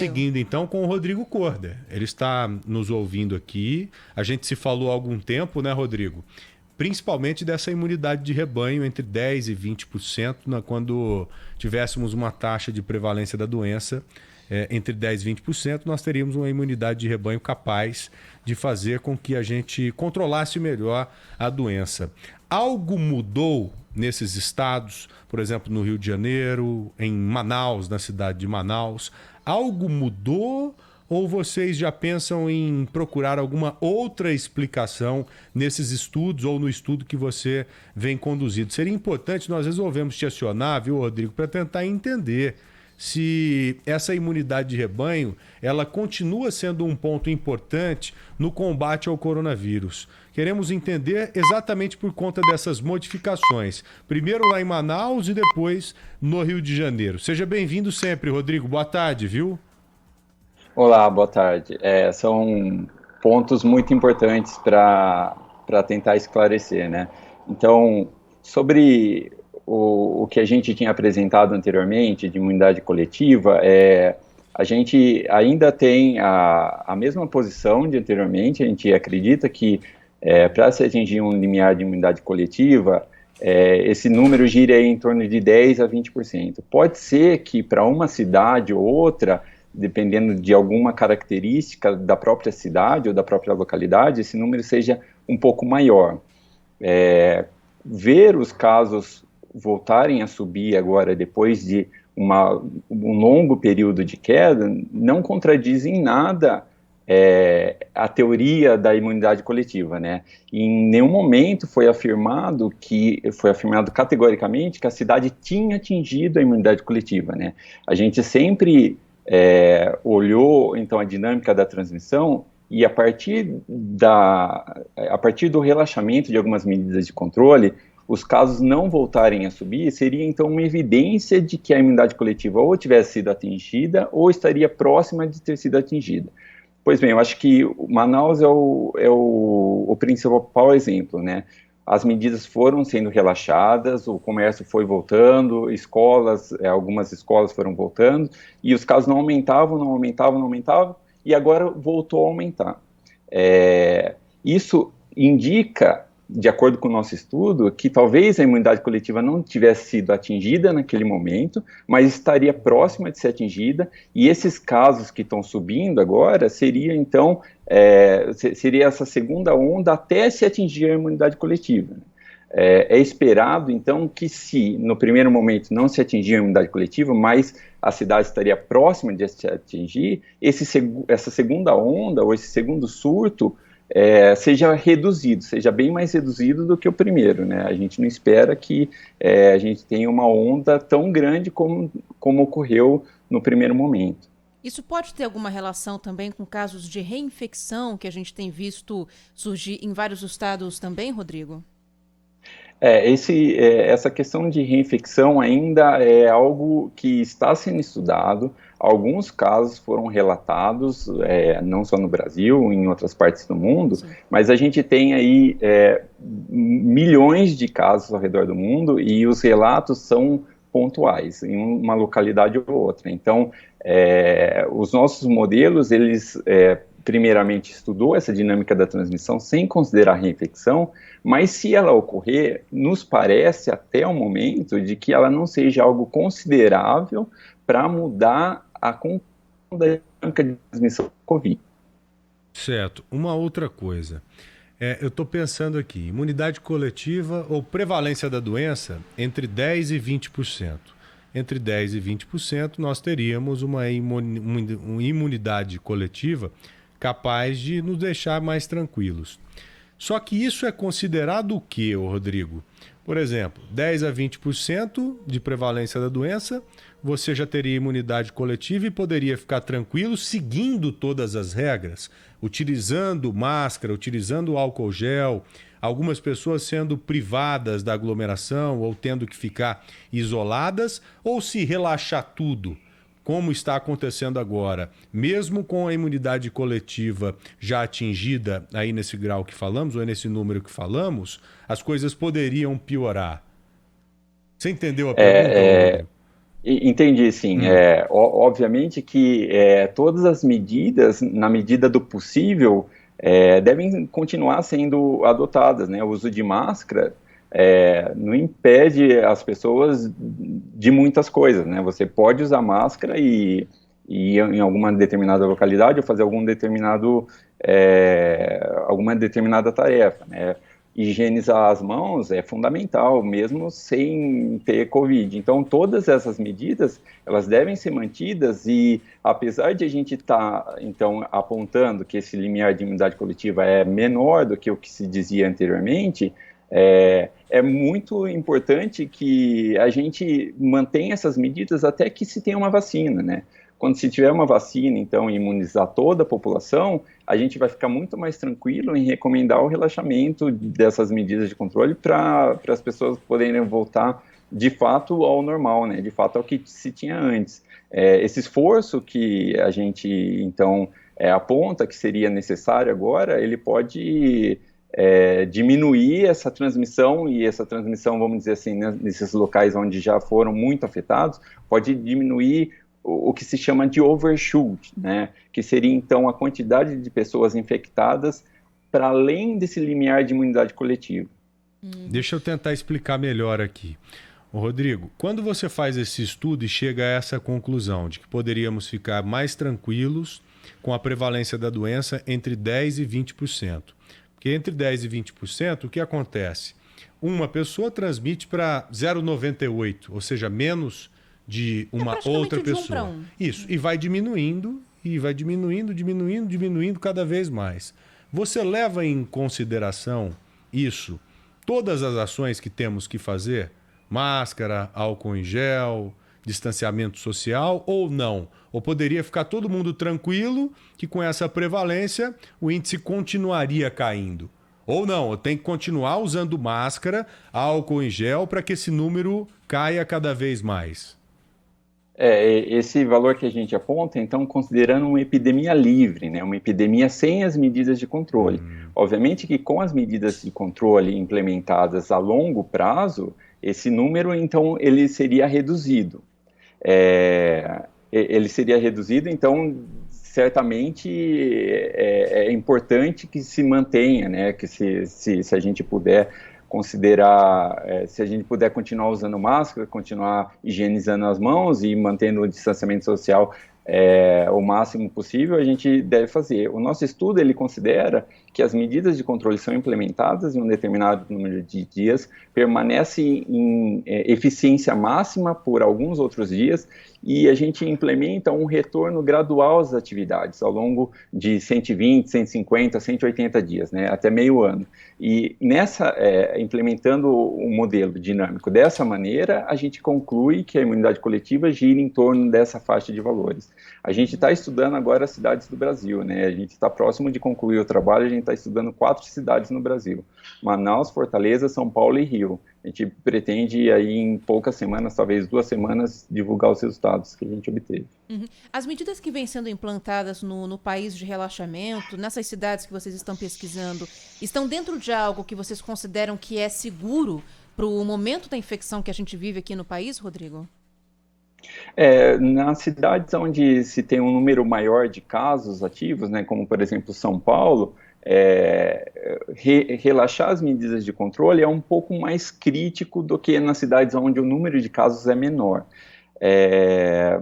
Seguindo então com o Rodrigo Corder. Ele está nos ouvindo aqui. A gente se falou há algum tempo, né, Rodrigo? Principalmente dessa imunidade de rebanho entre 10% e 20%, quando tivéssemos uma taxa de prevalência da doença entre 10% e 20%, nós teríamos uma imunidade de rebanho capaz de fazer com que a gente controlasse melhor a doença. Algo mudou nesses estados, por exemplo, no Rio de Janeiro, em Manaus, na cidade de Manaus? Algo mudou ou vocês já pensam em procurar alguma outra explicação nesses estudos ou no estudo que você vem conduzindo? Seria importante, nós resolvemos te acionar, viu, Rodrigo, para tentar entender se essa imunidade de rebanho ela continua sendo um ponto importante no combate ao coronavírus. Queremos entender exatamente por conta dessas modificações. Primeiro lá em Manaus e depois no Rio de Janeiro. Seja bem-vindo sempre, Rodrigo. Boa tarde, viu? Olá, boa tarde. São pontos muito importantes para tentar esclarecer, né? Então, sobre o que a gente tinha apresentado anteriormente de imunidade coletiva, a gente ainda tem a mesma posição de anteriormente. A gente acredita que para se atingir um limiar de imunidade coletiva, esse número gira aí em torno de 10 a 20%. Pode ser que para uma cidade ou outra, dependendo de alguma característica da própria cidade ou da própria localidade, esse número seja um pouco maior. Ver os casos voltarem a subir agora, depois de um longo período de queda, não contradiz em nada a teoria da imunidade coletiva, né? E em nenhum momento foi afirmado categoricamente que a cidade tinha atingido a imunidade coletiva, né? A gente sempre olhou então a dinâmica da transmissão e a partir do relaxamento de algumas medidas de controle, os casos não voltarem a subir, seria então uma evidência de que a imunidade coletiva ou tivesse sido atingida ou estaria próxima de ter sido atingida. Pois bem, eu acho que Manaus é o principal exemplo, né? As medidas foram sendo relaxadas, o comércio foi voltando, algumas escolas foram voltando, e os casos não aumentavam, não aumentavam, não aumentavam, e agora voltou a aumentar. Isso indica, de acordo com o nosso estudo, que talvez a imunidade coletiva não tivesse sido atingida naquele momento, mas estaria próxima de ser atingida, e esses casos que estão subindo agora seria então seria essa segunda onda até se atingir a imunidade coletiva. É esperado então que, se no primeiro momento não se atingir a imunidade coletiva, mas a cidade estaria próxima de se atingir, essa segunda onda ou esse segundo surto seja reduzido, seja bem mais reduzido do que o primeiro, né? A gente não espera que a gente tenha uma onda tão grande como ocorreu no primeiro momento. Isso pode ter alguma relação também com casos de reinfecção que a gente tem visto surgir em vários estados também, Rodrigo? Essa questão de reinfecção ainda é algo que está sendo estudado. Alguns casos foram relatados, não só no Brasil, em outras partes do mundo, Sim. mas a gente tem aí milhões de casos ao redor do mundo e os relatos são pontuais, em uma localidade ou outra. Então, os nossos modelos, eles primeiramente estudou essa dinâmica da transmissão sem considerar a reinfecção, mas se ela ocorrer, nos parece até o momento de que ela não seja algo considerável para mudar a conduta da dinâmica de transmissão do Covid. Certo. Uma outra coisa. Eu estou pensando aqui, imunidade coletiva ou prevalência da doença entre 10% e 20%. Entre 10% e 20%, nós teríamos uma imunidade coletiva capaz de nos deixar mais tranquilos. Só que isso é considerado o quê, Rodrigo? Por exemplo, 10 a 20% de prevalência da doença, você já teria imunidade coletiva e poderia ficar tranquilo seguindo todas as regras, utilizando máscara, utilizando álcool gel, algumas pessoas sendo privadas da aglomeração ou tendo que ficar isoladas, ou se relaxar tudo, como está acontecendo agora, mesmo com a imunidade coletiva já atingida aí nesse grau que falamos, ou nesse número que falamos, as coisas poderiam piorar. Você entendeu a pergunta, É, Rodrigo? Entendi, sim. Obviamente que todas as medidas, na medida do possível, devem continuar sendo adotadas, né? O uso de máscara não impede as pessoas de muitas coisas, né? Você pode usar máscara e em alguma determinada localidade ou fazer alguma determinada tarefa, né? Higienizar as mãos é fundamental, mesmo sem ter Covid. Então, todas essas medidas, elas devem ser mantidas e, apesar de a gente estar, então, apontando que esse limiar de imunidade coletiva é menor do que o que se dizia anteriormente, é muito importante que a gente mantenha essas medidas até que se tenha uma vacina, né? Quando se tiver uma vacina, então, imunizar toda a população, a gente vai ficar muito mais tranquilo em recomendar o relaxamento dessas medidas de controle para as pessoas poderem voltar de fato ao normal, né? De fato ao que se tinha antes. Esse esforço que a gente, então, aponta que seria necessário agora, ele pode diminuir essa transmissão, e essa transmissão, vamos dizer assim, né, nesses locais onde já foram muito afetados, pode diminuir o que se chama de overshoot, né? Que seria então a quantidade de pessoas infectadas para além desse limiar de imunidade coletiva. Deixa eu tentar explicar melhor aqui. Ô, Rodrigo, quando você faz esse estudo e chega a essa conclusão de que poderíamos ficar mais tranquilos com a prevalência da doença entre 10% e 20%, porque entre 10% e 20%, o que acontece? Uma pessoa transmite para 0,98, ou seja, menos de uma outra pessoa. De 1 para 1. Isso, e vai diminuindo, diminuindo cada vez mais. Você leva em consideração isso, todas as ações que temos que fazer? Máscara, álcool em gel, distanciamento social ou não? Ou poderia ficar todo mundo tranquilo que com essa prevalência o índice continuaria caindo? Ou não, eu tenho que continuar usando máscara, álcool em gel para que esse número caia cada vez mais? Esse valor que a gente aponta, então, considerando uma epidemia livre, né, uma epidemia sem as medidas de controle. Obviamente que com as medidas de controle implementadas a longo prazo, esse número, então, ele seria reduzido. Então, certamente é importante que se mantenha, né, que se a gente puder considerar, se a gente puder continuar usando máscara, continuar higienizando as mãos e mantendo o distanciamento social o máximo possível, a gente deve fazer. O nosso estudo, ele considera que as medidas de controle são implementadas em um determinado número de dias, permanece em eficiência máxima por alguns outros dias, e a gente implementa um retorno gradual às atividades ao longo de 120, 150, 180 dias, né, até meio ano. E implementando o modelo dinâmico dessa maneira, a gente conclui que a imunidade coletiva gira em torno dessa faixa de valores. A gente está estudando agora as cidades do Brasil, né? A gente está próximo de concluir o trabalho, a gente está estudando 4 cidades no Brasil: Manaus, Fortaleza, São Paulo e Rio. A gente pretende aí em poucas semanas, talvez 2 semanas, divulgar os resultados que a gente obteve. As medidas que vêm sendo implantadas no país de relaxamento, nessas cidades que vocês estão pesquisando, estão dentro de algo que vocês consideram que é seguro para o momento da infecção que a gente vive aqui no país, Rodrigo? Nas cidades onde se tem um número maior de casos ativos, né, como por exemplo São Paulo, relaxar as medidas de controle é um pouco mais crítico do que nas cidades onde o número de casos é menor.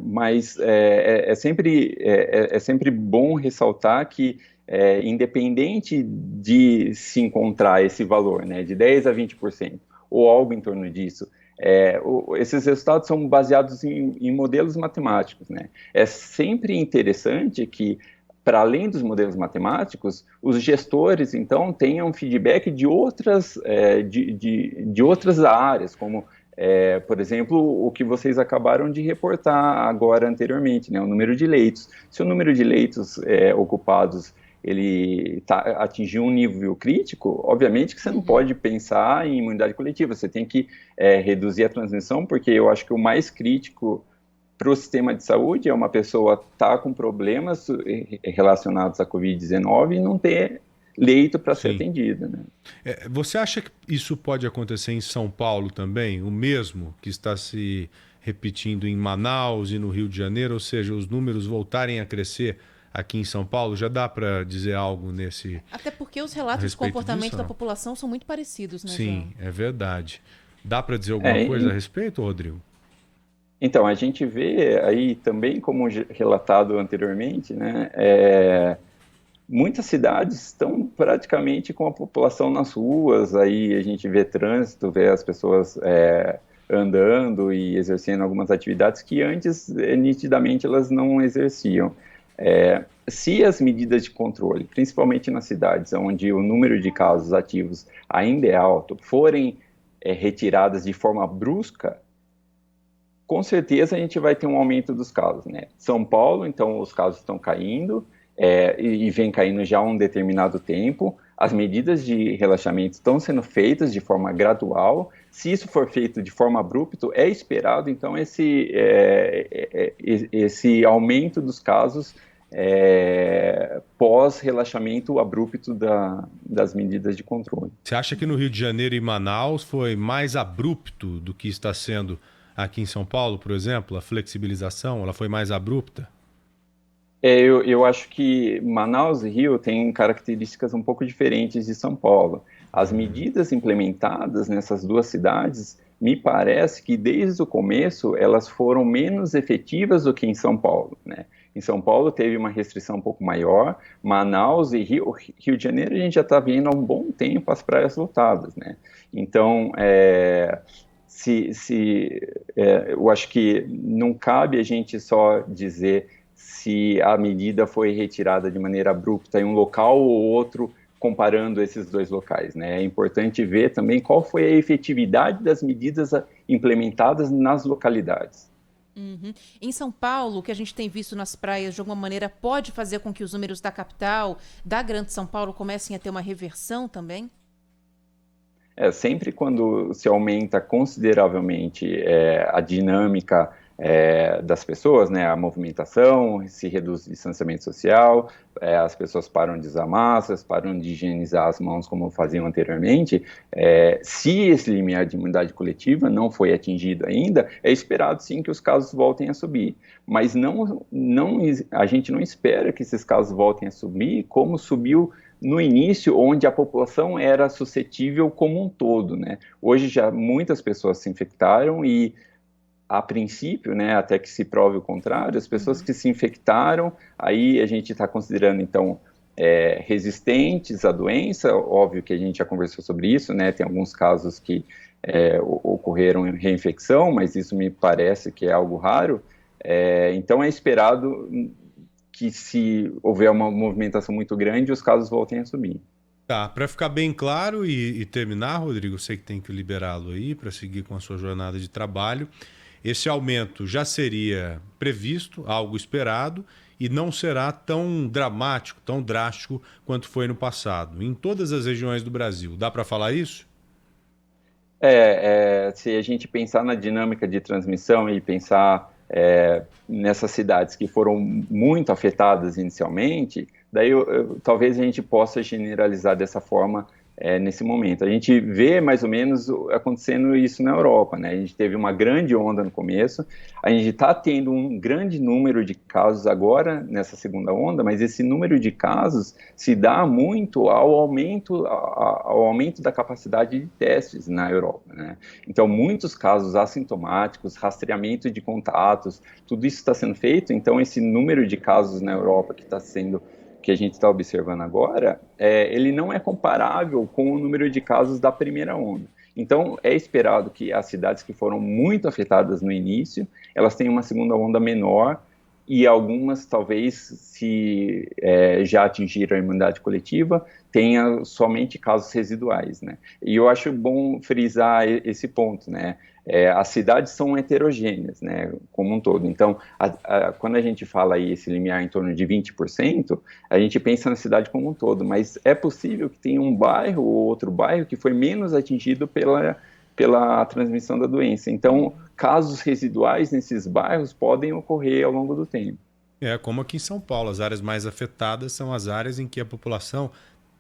Mas é sempre bom ressaltar que, independente de se encontrar esse valor, né, de 10% a 20%, ou algo em torno disso, esses resultados são baseados em modelos matemáticos, né? É sempre interessante que, para além dos modelos matemáticos, os gestores, então, tenham feedback de outras áreas, como, por exemplo, o que vocês acabaram de reportar agora anteriormente, né? O número de leitos. Se o número de leitos ocupados ele atingiu um nível crítico, obviamente que você não pode pensar em imunidade coletiva, você tem que reduzir a transmissão, porque eu acho que o mais crítico para o sistema de saúde é uma pessoa estar com problemas relacionados à Covid-19 e não ter leito para ser atendida, né? Você acha que isso pode acontecer em São Paulo também, o mesmo que está se repetindo em Manaus e no Rio de Janeiro, ou seja, os números voltarem a crescer aqui em São Paulo? Já dá para dizer algo nesse... Até porque os relatos de comportamento da população são muito parecidos, né, Sim, João? é verdade. Dá para dizer alguma coisa a respeito, Rodrigo? Então, a gente vê aí também, como relatado anteriormente, né, muitas cidades estão praticamente com a população nas ruas, aí a gente vê trânsito, vê as pessoas andando e exercendo algumas atividades que antes, nitidamente, elas não exerciam. Se as medidas de controle, principalmente nas cidades onde o número de casos ativos ainda é alto, forem retiradas de forma brusca, com certeza a gente vai ter um aumento dos casos, né? São Paulo, então, os casos estão caindo, e vem caindo já há um determinado tempo. As medidas de relaxamento estão sendo feitas de forma gradual. Se isso for feito de forma abrupta, é esperado, então, esse aumento dos casos pós-relaxamento abrupto das medidas de controle. Você acha que no Rio de Janeiro e Manaus foi mais abrupto do que está sendo aqui em São Paulo, por exemplo? A flexibilização, ela foi mais abrupta? Eu acho que Manaus e Rio têm características um pouco diferentes de São Paulo. As medidas implementadas nessas duas cidades, me parece que desde o começo elas foram menos efetivas do que em São Paulo, né? Em São Paulo teve uma restrição um pouco maior. Manaus e Rio de Janeiro a gente já está vendo há um bom tempo as praias lotadas, né? Então, eu acho que não cabe a gente só dizer se a medida foi retirada de maneira abrupta em um local ou outro, comparando esses dois locais, né? É importante ver também qual foi a efetividade das medidas implementadas nas localidades. Uhum. Em São Paulo, o que a gente tem visto nas praias, de alguma maneira, pode fazer com que os números da capital, da Grande São Paulo, comecem a ter uma reversão também? Sempre quando se aumenta consideravelmente a dinâmica das pessoas, né, a movimentação, se reduz o distanciamento social, as pessoas param de usar máscaras, param de higienizar as mãos como faziam anteriormente. Se esse limiar de imunidade coletiva não foi atingido ainda, é esperado sim que os casos voltem a subir, mas a gente não espera que esses casos voltem a subir como subiu no início, onde a população era suscetível como um todo, né? Hoje já muitas pessoas se infectaram e, a princípio, né, até que se prove o contrário, as pessoas que se infectaram, aí a gente está considerando, então, resistentes à doença. Óbvio que a gente já conversou sobre isso, né? Tem alguns casos que ocorreram reinfecção, mas isso me parece que é algo raro. Então, é esperado que, se houver uma movimentação muito grande, os casos voltem a subir. Tá, para ficar bem claro e terminar, Rodrigo, eu sei que tem que liberá-lo aí para seguir com a sua jornada de trabalho. Esse aumento já seria previsto, algo esperado, e não será tão dramático, tão drástico quanto foi no passado, em todas as regiões do Brasil. Dá para falar isso? Se a gente pensar na dinâmica de transmissão e pensar nessas cidades que foram muito afetadas inicialmente, daí talvez a gente possa generalizar dessa forma nesse momento. A gente vê mais ou menos acontecendo isso na Europa, né? A gente teve uma grande onda no começo, a gente está tendo um grande número de casos agora nessa segunda onda, mas esse número de casos se dá muito ao aumento da capacidade de testes na Europa, né? Então, muitos casos assintomáticos, rastreamento de contatos, tudo isso está sendo feito. Então, esse número de casos na Europa que a gente está observando agora, ele não é comparável com o número de casos da primeira onda. Então, é esperado que as cidades que foram muito afetadas no início, elas tenham uma segunda onda menor, e algumas, talvez, se já atingiram a imunidade coletiva, tenha somente casos residuais, né? E eu acho bom frisar esse ponto, né? As cidades são heterogêneas, né, como um todo. Então, quando a gente fala aí esse limiar em torno de 20%, a gente pensa na cidade como um todo, mas é possível que tenha um bairro ou outro bairro que foi menos atingido pela transmissão da doença. Então, casos residuais nesses bairros podem ocorrer ao longo do tempo. Como aqui em São Paulo, as áreas mais afetadas são as áreas em que a população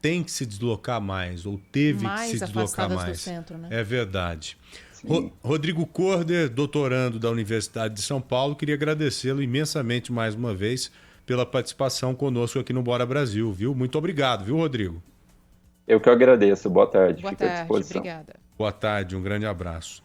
tem que se deslocar mais, ou teve que se deslocar mais. Do centro, né? É verdade. Rodrigo Corder, doutorando da Universidade de São Paulo, queria agradecê-lo imensamente mais uma vez pela participação conosco aqui no Bora Brasil, viu? Muito obrigado, viu, Rodrigo? Eu que agradeço. Boa tarde. Boa Fico à tarde, disposição. obrigada. Boa tarde, um grande abraço.